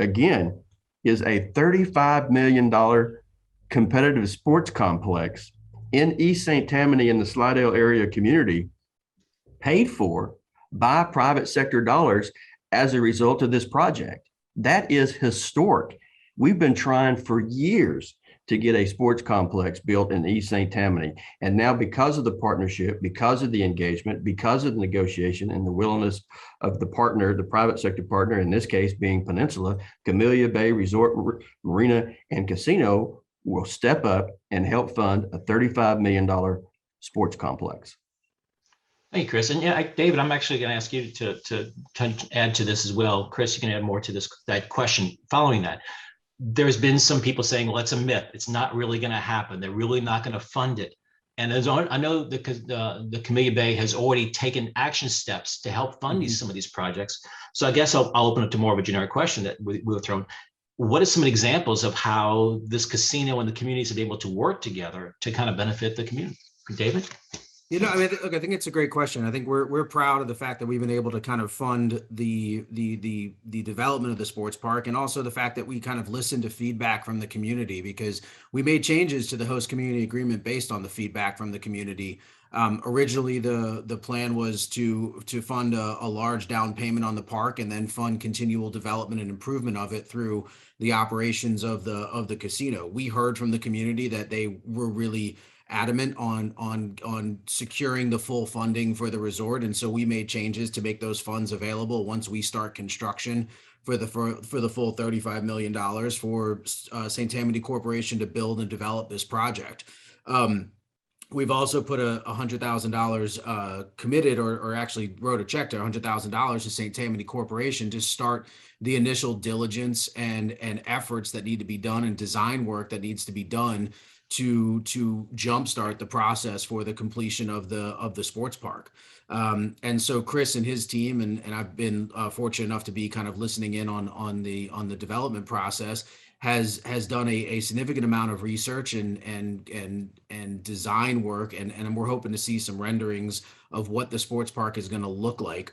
S2: again, is a $35 million competitive sports complex in East St. Tammany in the Slidell area community, paid for by private sector dollars as a result of this project. That is historic. We've been trying for years to get a sports complex built in East St. Tammany. And now, because of the partnership, because of the engagement, because of the negotiation and the willingness of the partner, the private sector partner, in this case being Peninsula, Camellia Bay Resort, Marina, and Casino will step up and help fund a $35 million sports complex.
S1: Hey, Chris. And yeah, David, I'm actually going to ask you to add to this as well. Chris, you can add more to that question following that. There's been some people saying, well, it's a myth. It's not really going to happen. They're really not going to fund it. And I know the Camellia Bay has already taken action steps to help fund some of these projects. So I guess I'll open up to more of a generic question that we'll throw. What are some examples of how this casino and the communities have been able to work together to kind of benefit the community? David?
S4: You know, I mean, look, I think it's a great question. I think we're proud of the fact that we've been able to kind of fund the development of the sports park, and also the fact that we kind of listened to feedback from the community, because we made changes to the host community agreement based on the feedback from the community. Originally, the plan was to fund a large down payment on the park and then fund continual development and improvement of it through the operations of the casino. We heard from the community that they were really adamant on securing the full funding for the resort, and so we made changes to make those funds available once we start construction for the full $35 million for St. Tammany Corporation to build and develop this project. We've also put $100,000 committed, or actually wrote a check to $100,000 to St. Tammany Corporation to start the initial diligence and efforts that need to be done, and design work that needs to be done to jumpstart the process for the completion of the sports park. And so Chris and his team, and I've been fortunate enough to be kind of listening in on the development process, has done a significant amount of research and design work, and we're hoping to see some renderings of what the sports park is going to look like.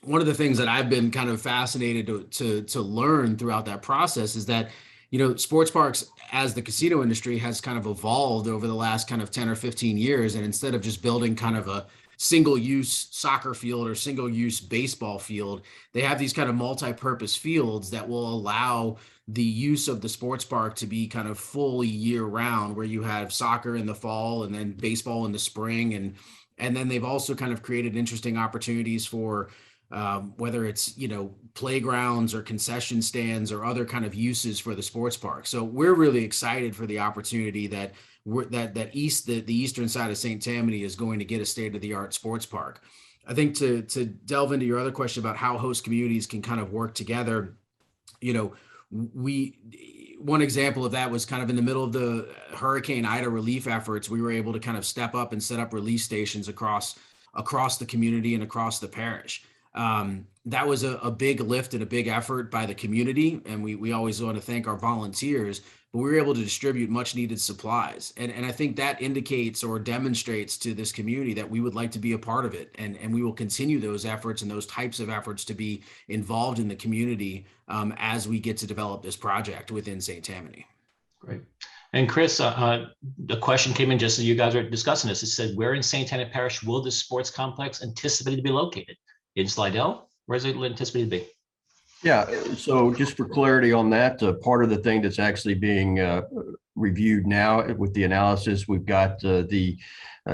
S4: One of the things that I've been kind of fascinated to learn throughout that process is that, you know, sports parks, as the casino industry has kind of evolved over the last kind of 10 or 15 years, and instead of just building kind of a single-use soccer field or single-use baseball field, they have these kind of multi-purpose fields that will allow the use of the sports park to be kind of fully year-round, where you have soccer in the fall and then baseball in the spring, and then they've also kind of created interesting opportunities for whether it's, you know, playgrounds or concession stands or other kind of uses for the sports park. So we're really excited for the opportunity that the eastern side of St. Tammany is going to get a state-of-the-art sports park. I think to delve into your other question about how host communities can kind of work together, you know, one example of that was kind of in the middle of the Hurricane Ida relief efforts. We were able to kind of step up and set up relief stations across the community and across the parish. That was a big lift and a big effort by the community, and we always want to thank our volunteers, but we were able to distribute much needed supplies. And I think that indicates or demonstrates to this community that we would like to be a part of it, and we will continue those efforts and those types of efforts to be involved in the community as we get to develop this project within St. Tammany. Great.
S1: And Chris, the question came in just as you guys were discussing this. It said, where in St. Tammany Parish will this sports complex anticipated to be located? In Slidell? Where is it anticipated to be?
S2: Yeah, so just for clarity on that, part of the thing that's actually being reviewed now with the analysis, we've got the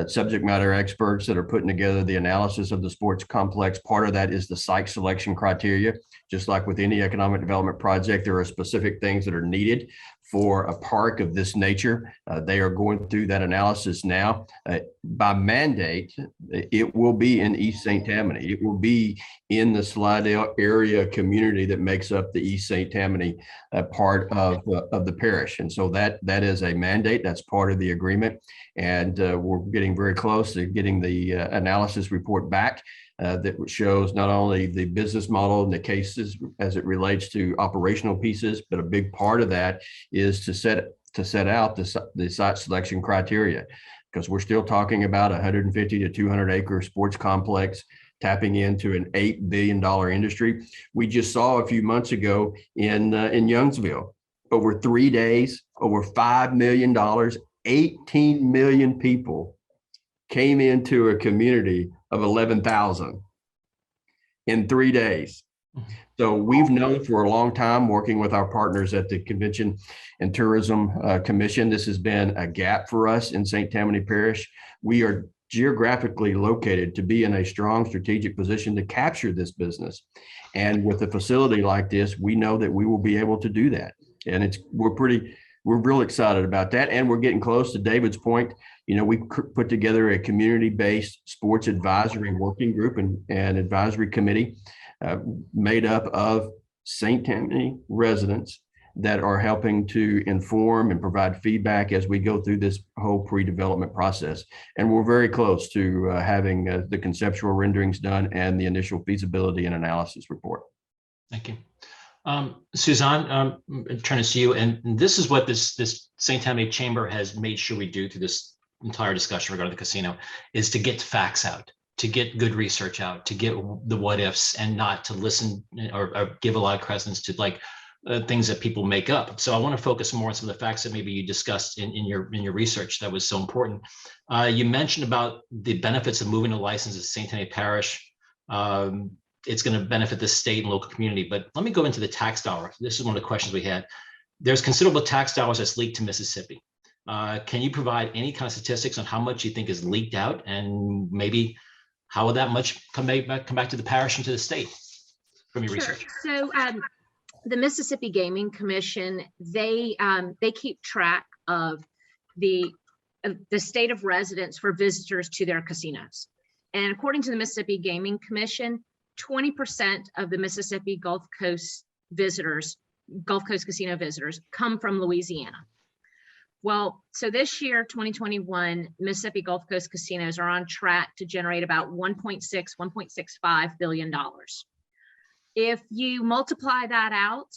S2: subject matter experts that are putting together the analysis of the sports complex. Part of that is the site selection criteria. Just like with any economic development project, there are specific things that are needed for a park of this nature. They are going through that analysis now. By mandate, it will be in East St. Tammany. It will be in the Slidell area community that makes up the East St. Tammany part of the parish. And so that is a mandate. That's part of the agreement. And we're getting very close to getting the analysis report back. That shows not only the business model and the cases as it relates to operational pieces, but a big part of that is to set out the site selection criteria, because we're still talking about 150 to 200 acre sports complex tapping into an $8 billion industry. We just saw a few months ago in Youngsville, over 3 days, over $5 million, 18 million people came into a community of 11,000 in 3 days. So we've known for a long time, working with our partners at the Convention and Tourism Commission, this has been a gap for us in St. Tammany Parish. We are geographically located to be in a strong strategic position to capture this business. And with a facility like this, we know that we will be able to do that. And we're real excited about that. And we're getting close to David's point. You know, we put together a community-based sports advisory working group and advisory committee made up of St. Tammany residents that are helping to inform and provide feedback as we go through this whole pre-development process. And we're very close to having the conceptual renderings done and the initial feasibility and analysis report.
S1: Thank you. Suzanne, I'm trying to see you, and this is what this St. Tammany Chamber has made sure we do through this entire discussion regarding the casino, is to get facts out, to get good research out, to get the what ifs, and not to listen or give a lot of credence to like things that people make up. So I want to focus more on some of the facts that maybe you discussed in your research that was so important. You mentioned about the benefits of moving a license to St. Tammany Parish. It's going to benefit the state and local community, but let me go into the tax dollar. This is one of the questions we had. There's considerable tax dollars that's leaked to Mississippi. Can you provide any kind of statistics on how much you think is leaked out, and maybe how will that much come back to the parish and to the state from your research?
S3: So the Mississippi Gaming Commission, they keep track of the state of residence for visitors to their casinos. And according to the Mississippi Gaming Commission, 20% of the Mississippi Gulf Coast casino visitors come from Louisiana. Well, so this year, 2021, Mississippi Gulf Coast casinos are on track to generate about $1.65 billion. If you multiply that out,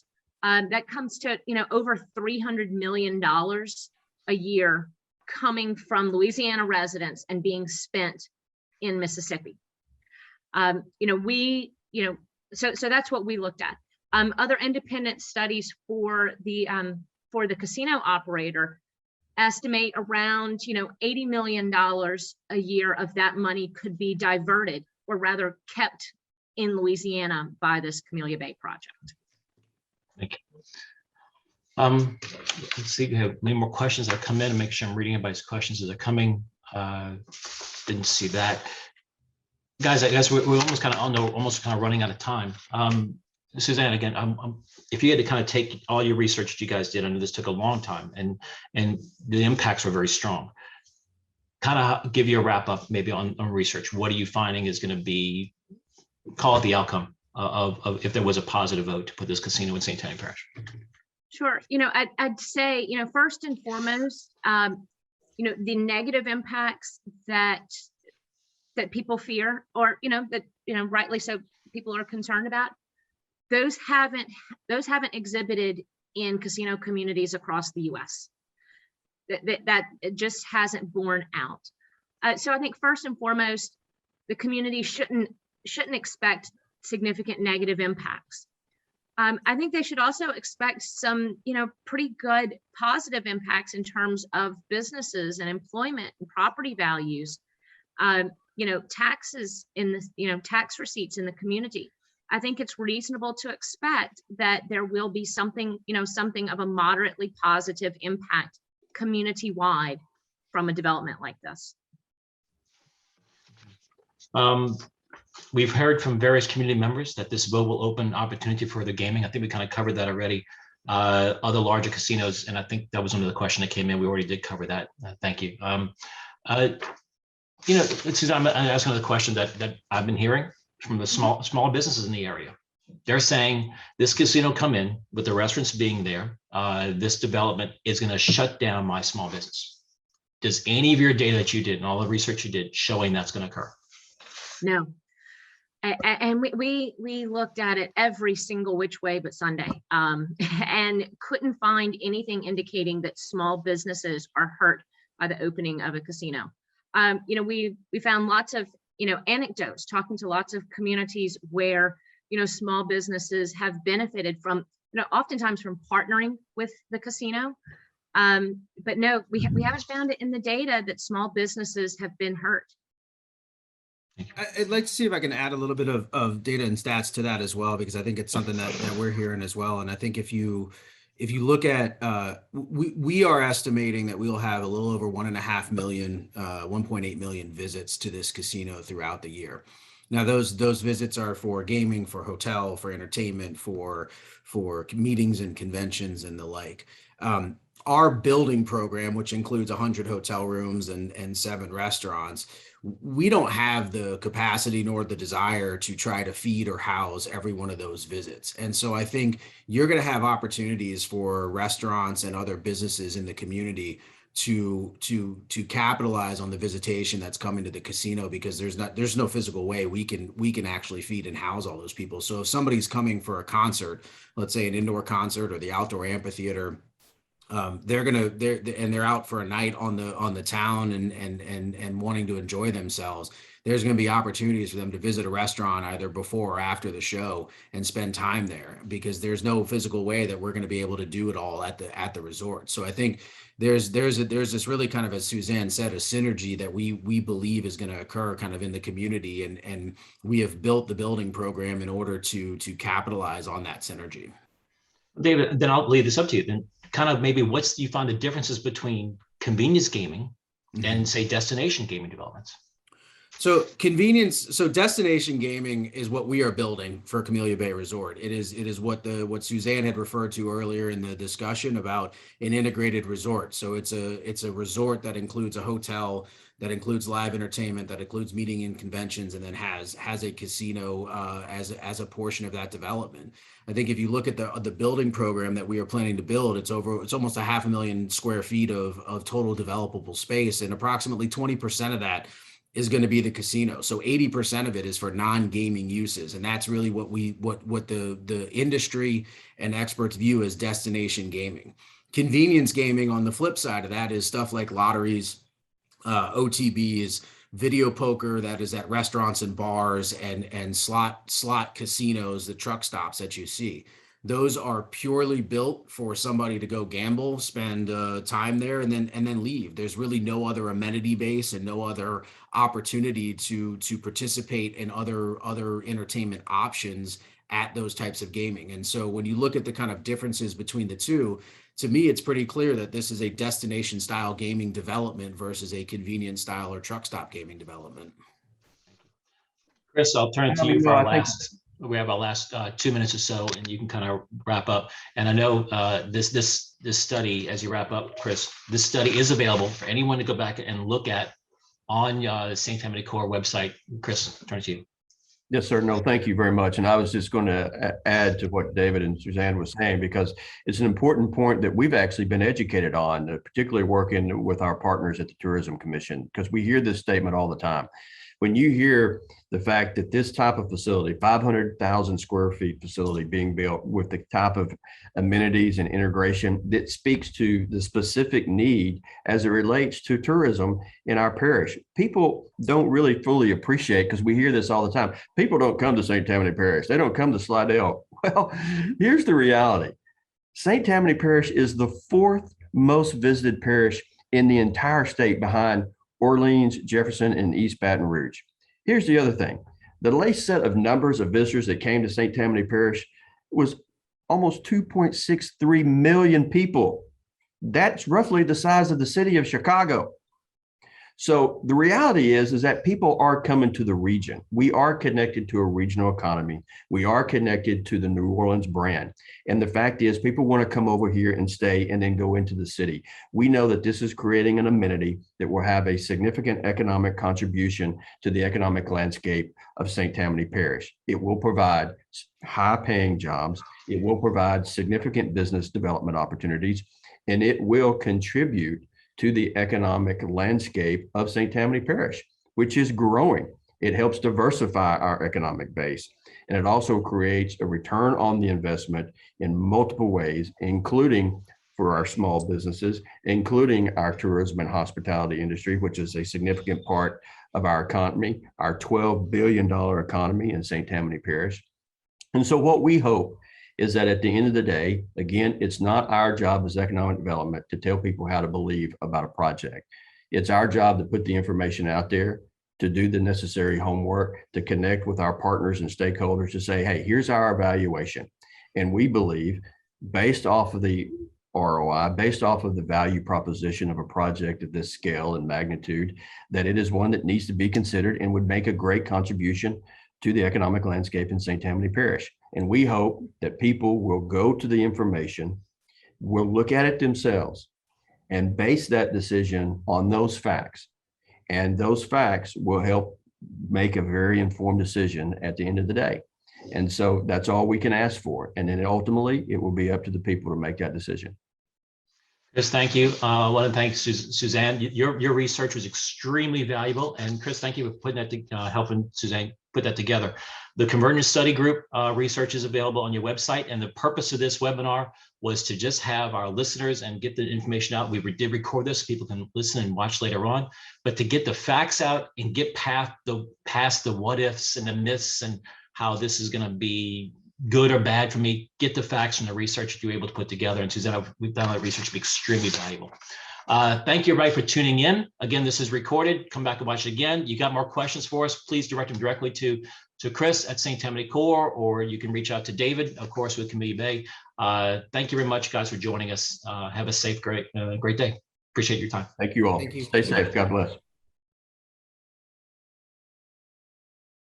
S3: that comes to over $300 million a year coming from Louisiana residents and being spent in Mississippi. So that's what we looked at. Other independent studies for the casino operator estimate around $80 million a year of that money could be diverted, or rather kept in Louisiana by this Camellia Bay project.
S1: Thank you. Let's see if we have many more questions that come in, and make sure I'm reading everybody's questions as they're coming. Didn't see that. Guys, I guess we're almost kind of running out of time. Suzanne, again, if you had to kind of take all your research that you guys did, I know this took a long time, and the impacts were very strong. Kind of give you a wrap up maybe on research. What are you finding is going to be, call it the outcome of if there was a positive vote to put this casino in St. Tammany Parish? Sure.
S3: I'd say, first and foremost, the negative impacts that people fear, or rightly so, people are concerned about, those haven't exhibited in casino communities across the U.S. That it just hasn't borne out. So I think first and foremost, the community shouldn't expect significant negative impacts. I think they should also expect some pretty good positive impacts in terms of businesses and employment and property values. Taxes in the tax receipts in the community. I think it's reasonable to expect that there will be something of a moderately positive impact community-wide from a development like this.
S1: We've heard from various community members that this vote will open opportunity for the gaming. I think we kind of covered that already. other larger casinos, and I think that was under the question that came in. We already did cover that. Thank you. Suzanne, I'm asking another question that I've been hearing from the small businesses in the area. They're saying this casino come in with the restaurants being there. This development is going to shut down my small business. Does any of your data that you did and all the research you did showing that's going to occur?
S3: No. And we looked at it every single which way but Sunday, and couldn't find anything indicating that small businesses are hurt by the opening of a casino. We found lots of anecdotes, talking to lots of communities where small businesses have benefited from oftentimes from partnering with the casino. But no, we haven't found it in the data that small businesses have been hurt.
S4: I'd like to see if I can add a little bit of data and stats to that as well, because I think it's something that we're hearing as well. And I think if you look at, we are estimating that we'll have a little over 1.5 million, 1.8 million visits to this casino throughout the year. Now, those visits are for gaming, for hotel, for entertainment, for meetings and conventions and the like. Our building program, which includes 100 hotel rooms and 7 restaurants, we don't have the capacity nor the desire to try to feed or house every one of those visits. And so I think you're going to have opportunities for restaurants and other businesses in the community to capitalize on the visitation that's coming to the casino, because there's no physical way we can actually feed and house all those people. So if somebody's coming for a concert, let's say an indoor concert or the outdoor amphitheater, they're out for a night on the town and wanting to enjoy themselves, there's going to be opportunities for them to visit a restaurant either before or after the show and spend time there, because there's no physical way that we're going to be able to do it all at the resort. So I think there's this really kind of, as Suzanne said, a synergy that we believe is going to occur kind of in the community, and we have built the building program in order to capitalize on that synergy.
S1: David, then I'll leave this up to you. Then kind of maybe you find the differences between convenience gaming and say destination gaming developments?
S4: So destination gaming is what we are building for Camellia Bay Resort. It is what Suzanne had referred to earlier in the discussion about an integrated resort. So it's a resort that includes a hotel, that includes live entertainment, that includes meeting and conventions, and then has a casino as a portion of that development. I think if you look at the building program that we are planning to build, it's almost 500,000 square feet of total developable space, and approximately 20% of that is going to be the casino. So 80% of it is for non-gaming uses, and that's really what the industry and experts view as destination gaming. Convenience gaming, on the flip side of that, is stuff like lotteries, OTBs, video poker that is at restaurants and bars, and slot casinos, the truck stops that you see. Those are purely built for somebody to go gamble, spend time there, and then leave. There's really no other amenity base and no other opportunity to participate in other entertainment options at those types of gaming. And so when you look at the kind of differences between the two, to me, it's pretty clear that this is a destination style gaming development versus a convenience style or truck stop gaming development.
S1: Chris, I'll turn to you for our last. We have our last 2 minutes or so, and you can kind of wrap up. And I know this study, as you wrap up, Chris, this study is available for anyone to go back and look at on the St. Tammany Corps website. Chris, I'll turn to you.
S2: Yes, sir. No, thank you very much. And I was just going to add to what David and Suzanne was saying, because it's an important point that we've actually been educated on, particularly working with our partners at the Tourism Commission, because we hear this statement all the time. When you hear the fact that this type of facility, 500,000 square feet facility being built with the type of amenities and integration that speaks to the specific need as it relates to tourism in our parish, people don't really fully appreciate, because we hear this all the time. People don't come to St. Tammany Parish. They don't come to Slidell. Well, here's the reality. St. Tammany Parish is the 4th most visited parish in the entire state, behind Orleans, Jefferson, and East Baton Rouge. Here's the other thing. The latest set of numbers of visitors that came to St. Tammany Parish was almost 2.63 million people. That's roughly the size of the city of Chicago. So the reality is that people are coming to the region. We are connected to a regional economy. We are connected to the New Orleans brand. And the fact is people want to come over here and stay and then go into the city. We know that this is creating an amenity that will have a significant economic contribution to the economic landscape of St. Tammany Parish. It will provide high-paying jobs. It will provide significant business development opportunities, and it will contribute to the economic landscape of St. Tammany Parish, which is growing. It helps diversify our economic base, and it also creates a return on the investment in multiple ways, including for our small businesses, including our tourism and hospitality industry, which is a significant part of our economy, our $12 billion economy in St. Tammany Parish. And so what we hope is that at the end of the day, again, it's not our job as economic development to tell people how to believe about a project. It's our job to put the information out there, to do the necessary homework, to connect with our partners and stakeholders to say, hey, here's our evaluation. And we believe, based off of the ROI, based off of the value proposition of a project of this scale and magnitude, that it is one that needs to be considered and would make a great contribution to the economic landscape in St. Tammany Parish. And we hope that people will go to the information, will look at it themselves, and base that decision on those facts. And those facts will help make a very informed decision at the end of the day. And so that's all we can ask for. And then ultimately, it will be up to the people to make that decision.
S1: Chris, thank you. I want to thank Suzanne. Your research was extremely valuable. And Chris, thank you for putting that, helping Suzanne put that together. The Convergence Study Group research is available on your website. And the purpose of this webinar was to just have our listeners and get the information out. We did record this, so people can listen and watch later on, but to get the facts out and get past the what ifs and the myths and how this is going to be good or bad for me, get the facts and the research that you're able to put together. And Suzanne, we've done that research to be extremely valuable. Thank you, everybody, for tuning in. Again, this is recorded. Come back and watch it again. You got more questions for us, please direct them directly to Chris at St. Tammany Corps, or you can reach out to David, of course, with Camellia Bay. Thank you very much, guys, for joining us. Have a safe, great day. Appreciate your time.
S2: Thank you all.
S4: Thank you.
S2: Stay safe. God bless.